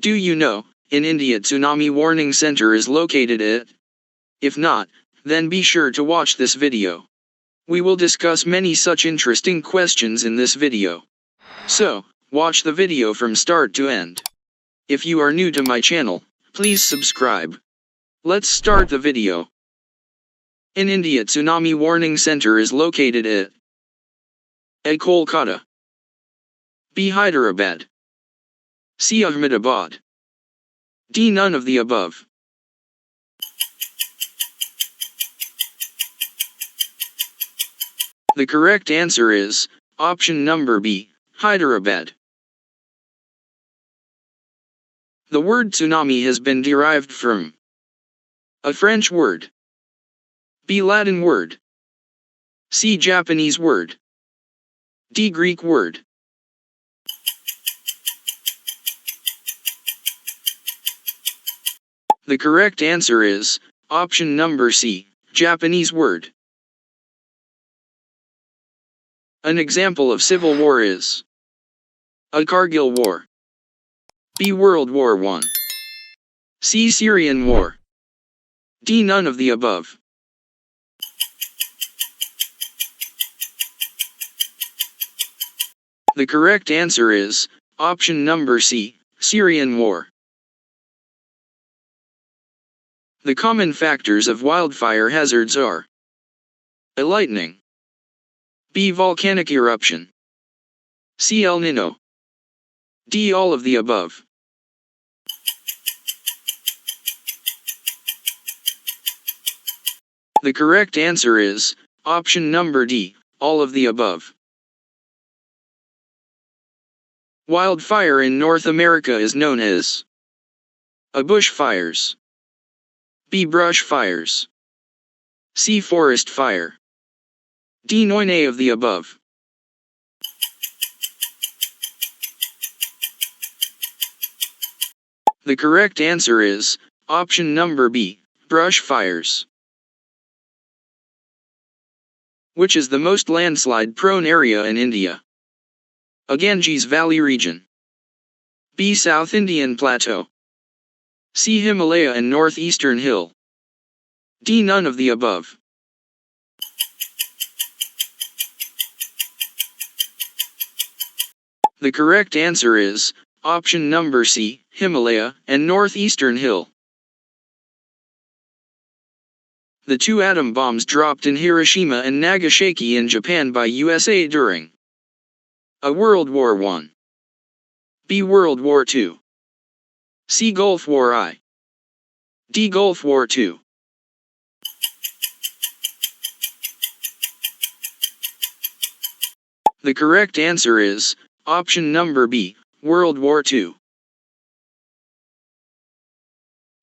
Do you know, in India tsunami warning center is located at? If not, then be sure to watch this video. We will discuss many such interesting questions in this video. So, watch the video from start to end. If you are new to my channel, please subscribe. Let's start the video. In India tsunami warning center is located at A. Kolkata, B. Hyderabad, C. Ahmedabad, D. None of the above. The correct answer is option number B, Hyderabad. The word tsunami has been derived from A. French word, B. Latin word, C. Japanese word, D. Greek word. The correct answer is option number C, Japanese word. An example of civil war is A. Kargil War, B. World War I, C. Syrian War, D. None of the above. The correct answer is option number C, Syrian War. The common factors of wildfire hazards are A. Lightning, B. Volcanic eruption, C. El Nino, D. All of the above. The correct answer is option number D, all of the above. Wildfire in North America is known as A. Bushfires, B. Brush fires, C. Forest fire, D. None of the above. The correct answer is option number B, brush fires. Which is the most landslide-prone area in India? A. Ganges Valley region, B. South Indian Plateau, C. Himalaya and Northeastern Hill, D. None of the above. The correct answer is option number C, Himalaya and Northeastern Hill. The two atom bombs dropped in Hiroshima and Nagasaki in Japan by USA during A. World War I, B. World War II, C. Gulf War I, D. Gulf War II. The correct answer is option number B, World War II.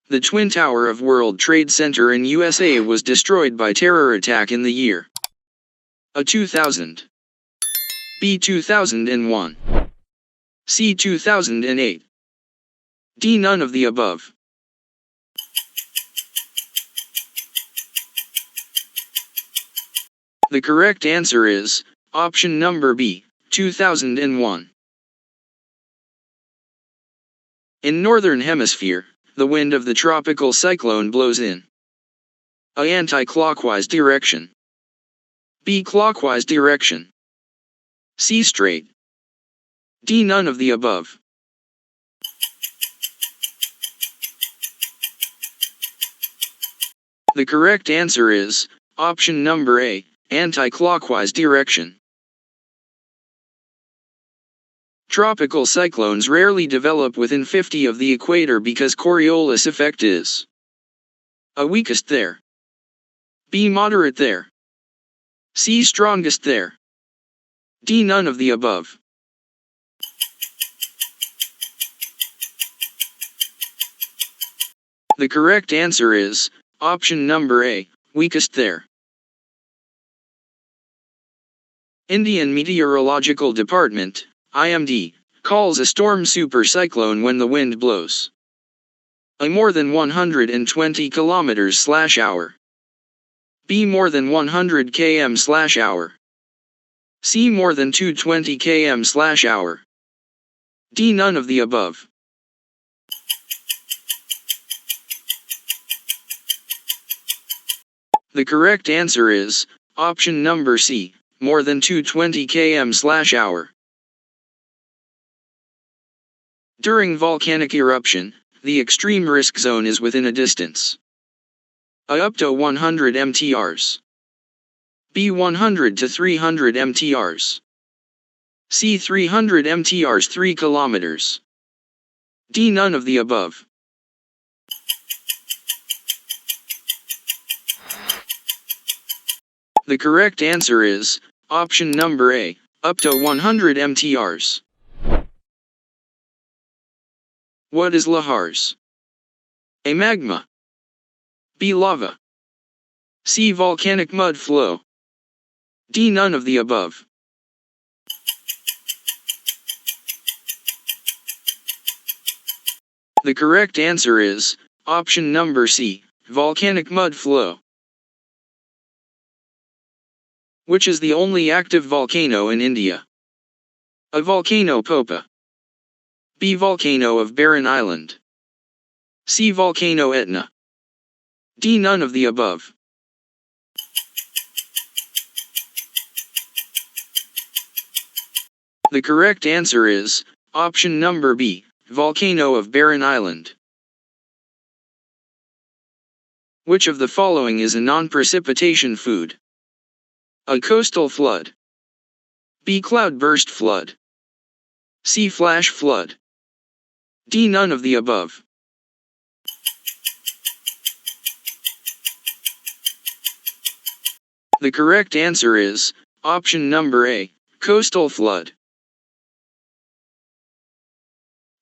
The Twin Tower of World Trade Center in USA was destroyed by terror attack in the year A. 2000, B. 2001, C. 2008, D. None of the above. The correct answer is option number B, 2001. In Northern Hemisphere, the wind of the tropical cyclone blows in A. Anti-clockwise direction, B. Clockwise direction, C. Straight, D. None of the above. The correct answer is option number A, anti-clockwise direction. Tropical cyclones rarely develop within 50 of the equator because Coriolis effect is A. Weakest there, B. Moderate there, C. Strongest there, D. None of the above. The correct answer is option number A, weakest there. Indian Meteorological Department, IMD, calls a storm supercyclone when the wind blows A. more than 120 km/h, B. more than 100 km/h, C. more than 220 km/h, D. None of the above. The correct answer is option number C, more than 220 km/h. During volcanic eruption, the extreme risk zone is within a distance A up to 100 mtrs, B 100 to 300 mtrs, C 300 mtrs 3 kilometers, D none of the above. The correct answer is option number A, up to 100 mtrs. What is lahars? A magma, B lava, C volcanic mud flow, D none of the above. The correct answer is option number C, volcanic mud flow. Which is the only active volcano in India? A volcano Popa, B volcano of Barren Island, C volcano Etna, D none of the above. The correct answer is option number B, volcano of Barren Island. Which of the following is a non-precipitation food? A coastal flood, B cloudburst flood, C flash flood, D none of the above. The correct answer is option number A, coastal flood.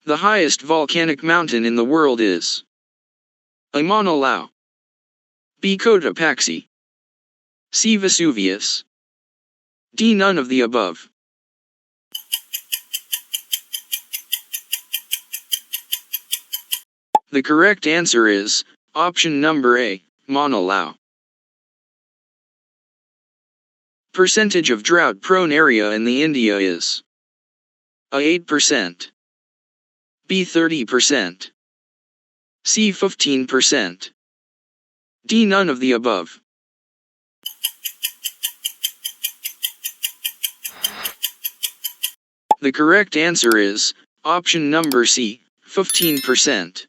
The highest volcanic mountain in the world is A Mauna Loa, B Cotopaxi, C Vesuvius, D none of the above. The correct answer is option number A, Mauna Loa. Percentage of drought-prone area in the India is A 8%, B 30%, C 15%, D none of the above. The correct answer is option number C, 15%.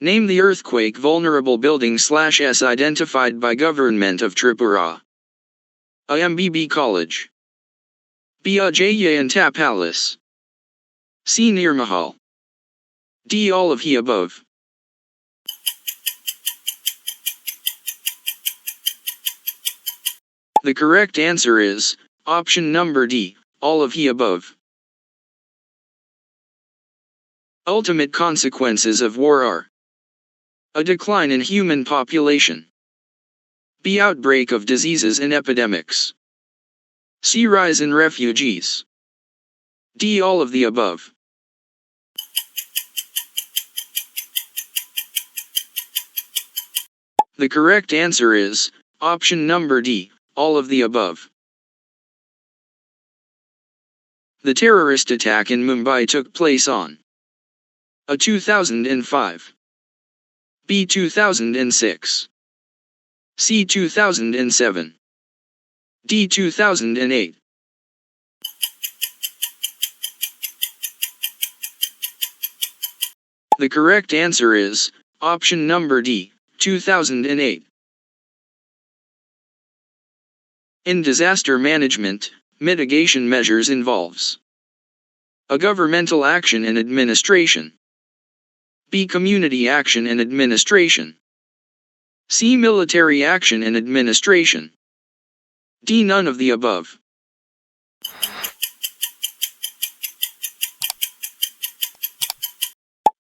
Name the earthquake vulnerable building/s identified by Government of Tripura. A MBB College, B Ajayanta Palace, C Nirmahal, D all of the above. The correct answer is option number D, all of the above. Ultimate consequences of war are A decline in human population, B outbreak of diseases and epidemics, C rise in refugees, D all of the above. The correct answer is option number D, all of the above. The terrorist attack in Mumbai took place on A 2005, B 2006, C 2007, D 2008. The correct answer is option number D, 2008. In disaster management, mitigation measures involves A governmental action and administration, B community action and administration, C military action and administration, D none of the above.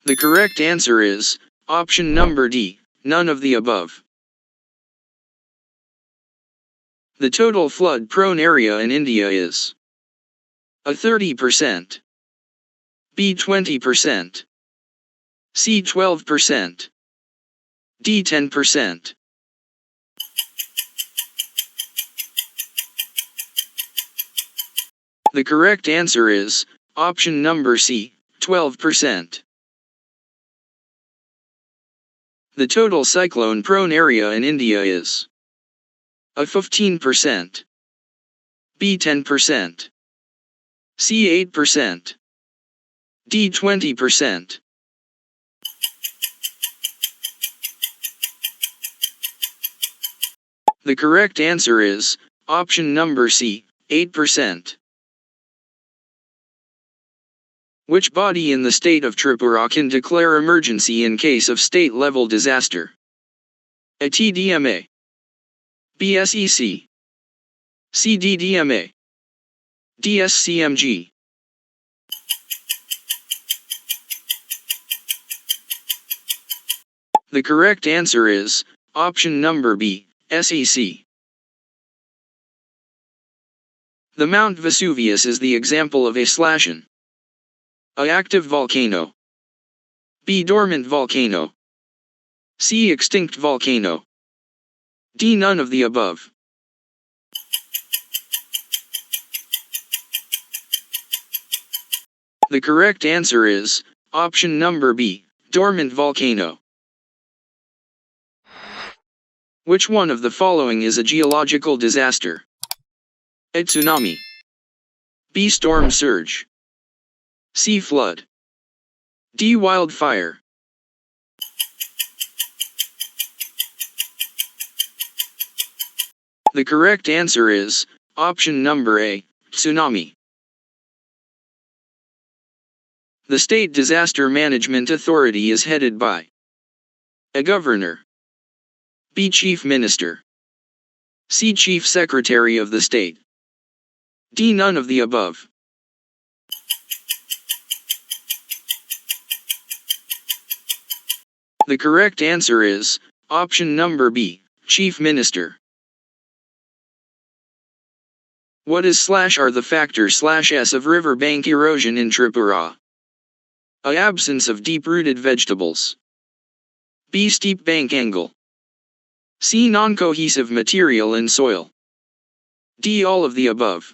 The correct answer is option number D, none of the above. The total flood-prone area in India is A 30%, B 20%, C 12%, D 10%. The correct answer is option number C, 12%. The total cyclone-prone area in India is A 15%, B 10%, C 8%, D 20%. The correct answer is option number C, 8%. Which body in the state of Tripura can declare emergency in case of state-level disaster? A TDMA, B SEC, C DDMA, D SCMG. The correct answer is option number B, SEC. The Mount Vesuvius is the example of A/N. A active volcano, B dormant volcano, C extinct volcano, D none of the above. The correct answer is option number B, dormant volcano. Which one of the following is a geological disaster? A tsunami, B storm surge, C flood, D wildfire. The correct answer is option number A, tsunami. The State Disaster Management Authority is headed by A governor, B chief minister, C chief secretary of the state, D none of the above. The correct answer is option number B, chief minister. What is /R the factor /S of riverbank erosion in Tripura? A absence of deep-rooted vegetables, B steep bank angle, C non-cohesive material in soil, D all of the above.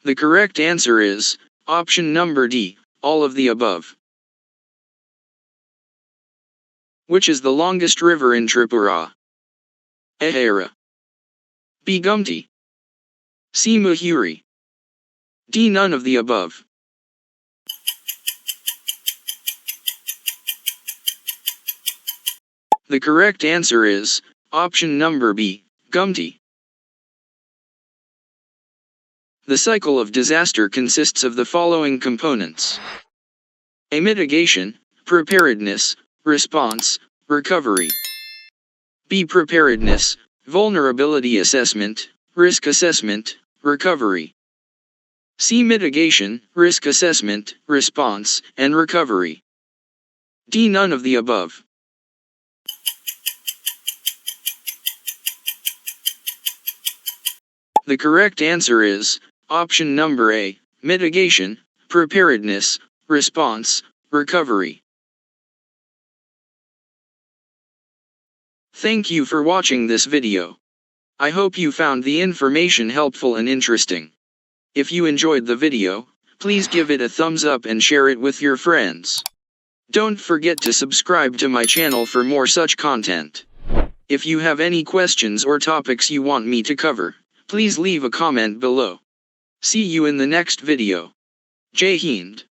The correct answer is option number D, all of the above. Which is the longest river in Tripura? A Hara, B Gumti, C Muhuri, D none of the above. The correct answer is option number B, Gumti. The cycle of disaster consists of the following components: A mitigation, preparedness, response, recovery. B preparedness, vulnerability assessment, risk assessment, recovery. C mitigation, risk assessment, response, and recovery. D none of the above. The correct answer is option number A, mitigation, preparedness, response, recovery. Thank you for watching this video. I hope you found the information helpful and interesting. If you enjoyed the video, please give it a thumbs up and share it with your friends. Don't forget to subscribe to my channel for more such content. If you have any questions or topics you want me to cover, please leave a comment below. See you in the next video. Jai Hind.